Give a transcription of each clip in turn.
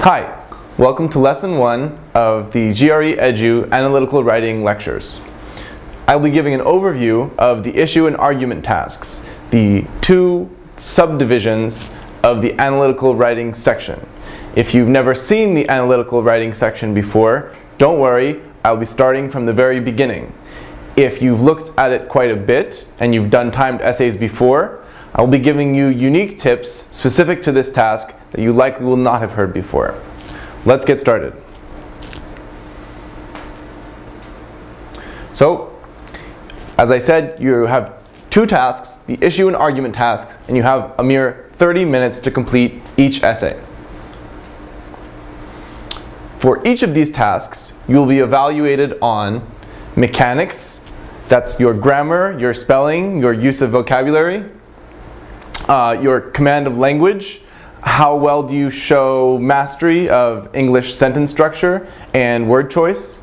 Hi, welcome to Lesson 1 of the GRE Edu Analytical Writing Lectures. I will be giving an overview of the issue and argument tasks, the two subdivisions of the analytical writing section. If you've never seen the analytical writing section before, don't worry, I'll be starting from the very beginning. If you've looked at it quite a bit and you've done timed essays before, I'll be giving you unique tips specific to this task that you likely will not have heard before. Let's get started. So, as I said, you have two tasks, the issue and argument tasks, and you have a mere 30 minutes to complete each essay. For each of these tasks, you will be evaluated on mechanics, that's your grammar, your spelling, your use of vocabulary, your command of language, how well do you show mastery of English sentence structure and word choice,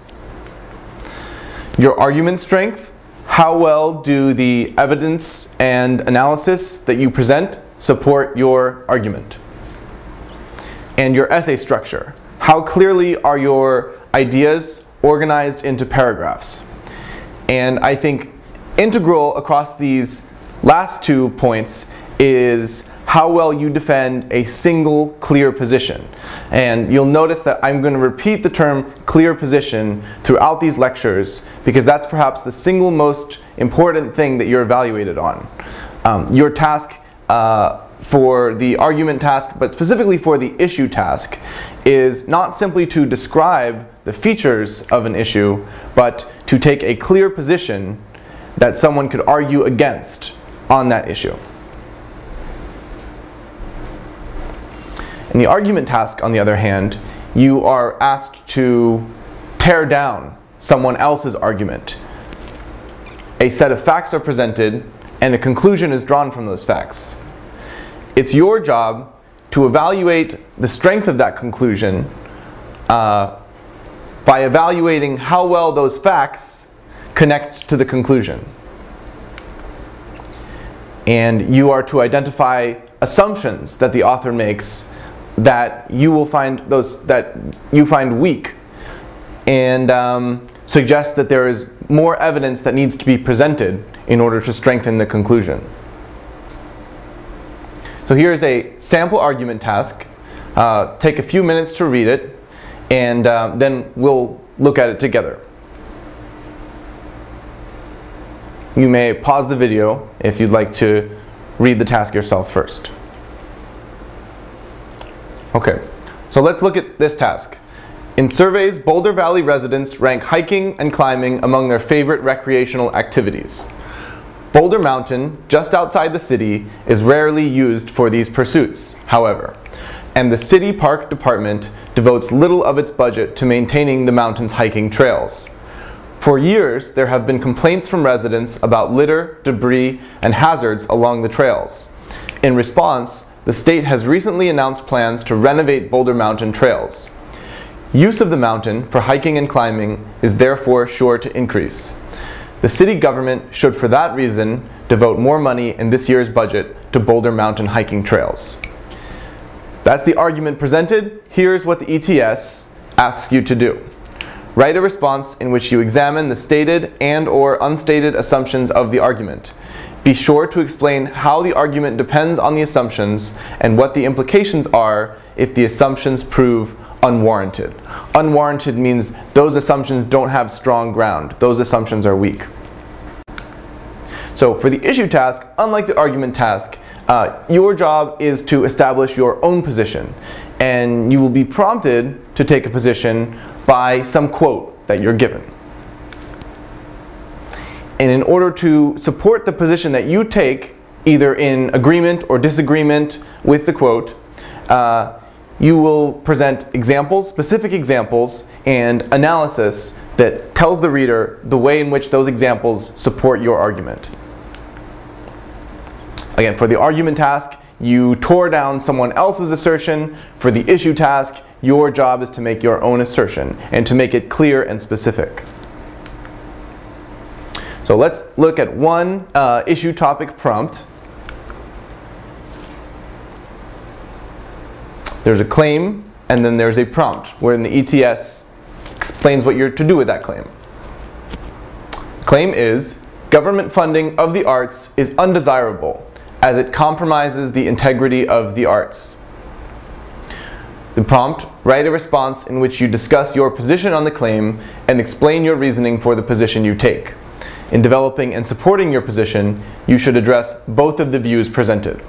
your argument strength, how well do the evidence and analysis that you present support your argument, and your essay structure, how clearly are your ideas organized into paragraphs. And I think integral across these last 2 points is how well you defend a single clear position. And you'll notice that I'm going to repeat the term clear position throughout these lectures because that's perhaps the single most important thing that you're evaluated on. Your task for the argument task, but specifically for the issue task, is not simply to describe the features of an issue, but to take a clear position that someone could argue against on that issue. In the argument task, on the other hand, you are asked to tear down someone else's argument. A set of facts are presented and a conclusion is drawn from those facts. It's your job to evaluate the strength of that conclusion by evaluating how well those facts connect to the conclusion. And you are to identify assumptions that the author makes that you will find weak, and suggest that there is more evidence that needs to be presented in order to strengthen the conclusion. So here's a sample argument task. Take a few minutes to read it, and then we'll look at it together. You may pause the video if you'd like to read the task yourself first. Okay, so let's look at this task. In surveys, Boulder Valley residents rank hiking and climbing among their favorite recreational activities. Boulder Mountain, just outside the city, is rarely used for these pursuits, however, and the city park department devotes little of its budget to maintaining the mountain's hiking trails. For years, there have been complaints from residents about litter, debris, and hazards along the trails. In response, the state has recently announced plans to renovate Boulder Mountain trails. Use of the mountain for hiking and climbing is therefore sure to increase. The city government should, for that reason, devote more money in this year's budget to Boulder Mountain hiking trails. That's the argument presented. Here's what the ETS asks you to do. Write a response in which you examine the stated and/or unstated assumptions of the argument. Be sure to explain how the argument depends on the assumptions and what the implications are if the assumptions prove unwarranted. Unwarranted means those assumptions don't have strong ground. Those assumptions are weak. So for the issue task, unlike the argument task, your job is to establish your own position. And you will be prompted to take a position by some quote that you're given. And in order to support the position that you take, either in agreement or disagreement with the quote, you will present examples, specific examples, and analysis that tells the reader the way in which those examples support your argument. Again, for the argument task, you tore down someone else's assertion. For the issue task, your job is to make your own assertion and to make it clear and specific. So let's look at one issue topic prompt. There's a claim and then there's a prompt, where the ETS explains what you're to do with that claim. Claim is, government funding of the arts is undesirable, as it compromises the integrity of the arts. The prompt, write a response in which you discuss your position on the claim and explain your reasoning for the position you take. In developing and supporting your position, you should address both of the views presented.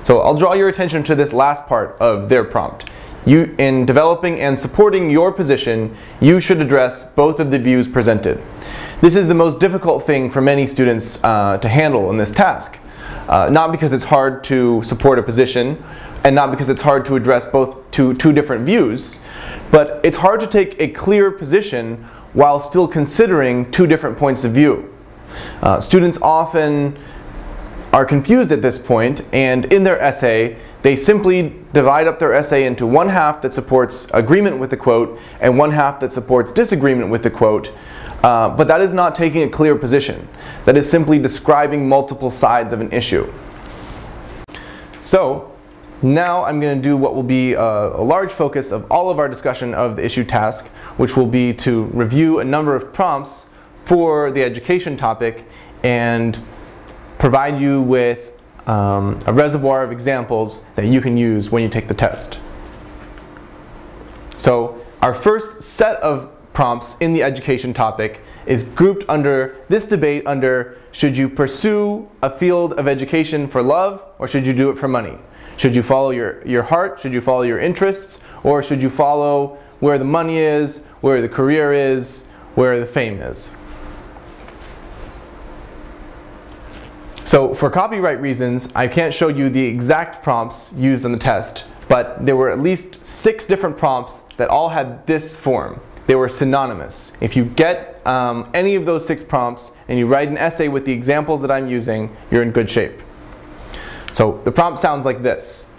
So I'll draw your attention to this last part of their prompt. In developing and supporting your position, you should address both of the views presented. This is the most difficult thing for many students to handle in this task. Not because it's hard to support a position, and not because it's hard to address two different views, but it's hard to take a clear position while still considering two different points of view. Students often are confused at this point, and in their essay, they simply divide up their essay into one half that supports agreement with the quote and one half that supports disagreement with the quote, but that is not taking a clear position. That is simply describing multiple sides of an issue. So, now I'm going to do what will be a large focus of all of our discussion of the issue task, which will be to review a number of prompts for the education topic and provide you with a reservoir of examples that you can use when you take the test. So our first set of prompts in the education topic is grouped under this debate under, should you pursue a field of education for love or should you do it for money? Should you follow your heart? Should you follow your interests? Or should you follow where the money is, where the career is, where the fame is? So for copyright reasons, I can't show you the exact prompts used on the test, but there were at least 6 different prompts that all had this form. They were synonymous. If you get any of those 6 prompts and you write an essay with the examples that I'm using, you're in good shape. So the prompt sounds like this.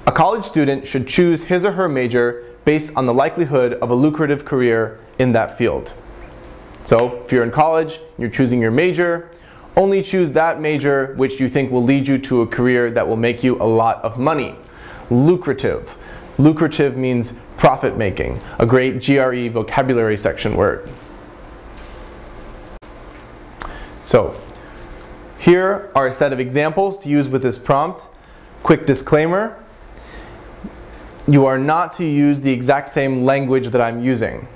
A college student should choose his or her major based on the likelihood of a lucrative career in that field. So if you're in college, you're choosing your major, only choose that major which you think will lead you to a career that will make you a lot of money. Lucrative. Lucrative means profit making, a great GRE vocabulary section word. So here are a set of examples to use with this prompt. Quick disclaimer, you are not to use the exact same language that I'm using.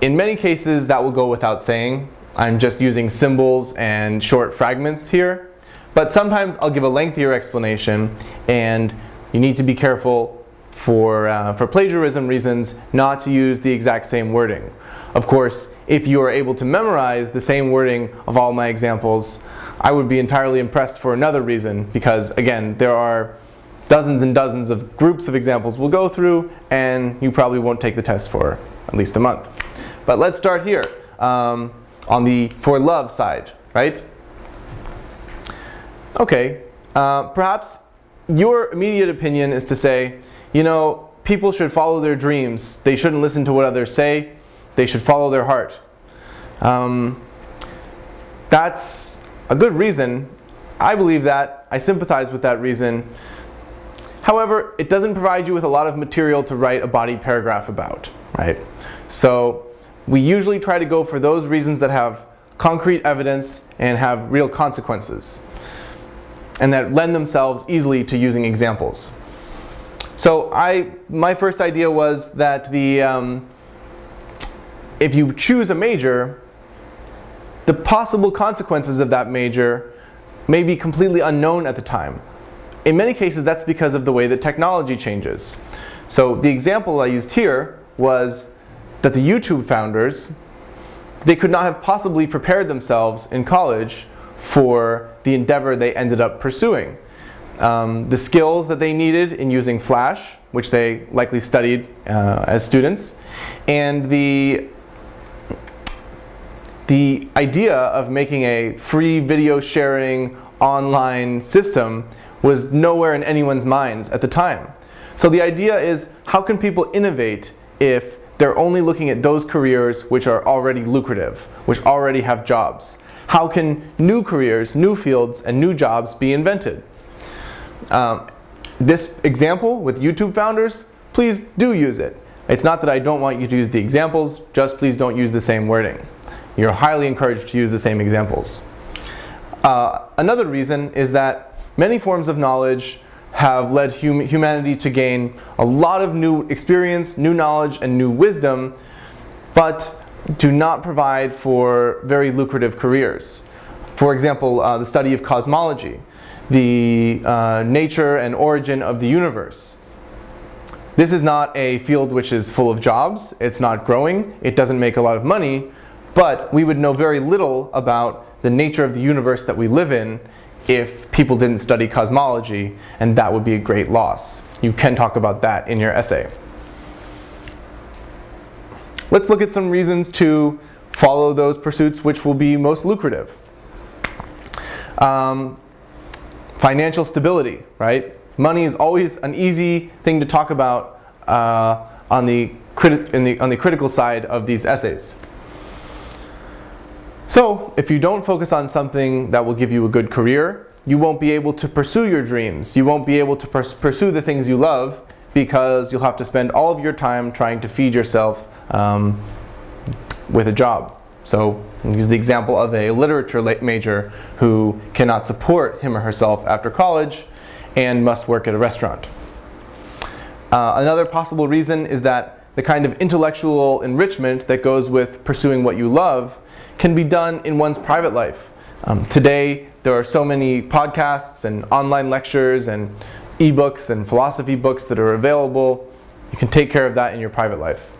In many cases that will go without saying. I'm just using symbols and short fragments here, but sometimes I'll give a lengthier explanation and you need to be careful for plagiarism reasons not to use the exact same wording. Of course, if you are able to memorize the same wording of all my examples, I would be entirely impressed for another reason, because again, there are dozens and dozens of groups of examples we'll go through and you probably won't take the test for at least a month. But let's start here on the for love side, right? Okay, perhaps your immediate opinion is to say, you know, people should follow their dreams. They shouldn't listen to what others say. They should follow their heart. That's a good reason. I believe that. I sympathize with that reason. However, it doesn't provide you with a lot of material to write a body paragraph about, right? So we usually try to go for those reasons that have concrete evidence and have real consequences, and that lend themselves easily to using examples. So my first idea was that if you choose a major, the possible consequences of that major may be completely unknown at the time. In many cases, that's because of the way that technology changes. So the example I used here was that the YouTube founders, they could not have possibly prepared themselves in college for the endeavor they ended up pursuing. The skills that they needed in using Flash, which they likely studied as students, and the idea of making a free video sharing online system was nowhere in anyone's minds at the time. So the idea is, how can people innovate if they're only looking at those careers which are already lucrative, which already have jobs? How can new careers, new fields, and new jobs be invented? This example with YouTube founders please do use it. It's not that I don't want you to use the examples, just please don't use the same wording. You're highly encouraged to use the same examples. Another reason is that many forms of knowledge have led humanity to gain a lot of new experience, new knowledge, and new wisdom, but do not provide for very lucrative careers. For example, the study of cosmology, the nature and origin of the universe. This is not a field which is full of jobs, it's not growing, it doesn't make a lot of money, but we would know very little about the nature of the universe that we live in if people didn't study cosmology, and that would be a great loss. You can talk about that in your essay. Let's look at some reasons to follow those pursuits which will be most lucrative. Financial stability, right? Money is always an easy thing to talk about on the critical side of these essays. So, if you don't focus on something that will give you a good career, you won't be able to pursue your dreams. You won't be able to pursue the things you love because you'll have to spend all of your time trying to feed yourself with a job. So, use the example of a literature major who cannot support him or herself after college and must work at a restaurant. Another possible reason is that the kind of intellectual enrichment that goes with pursuing what you love can be done in one's private life. Today, there are so many podcasts and online lectures and ebooks and philosophy books that are available. You can take care of that in your private life.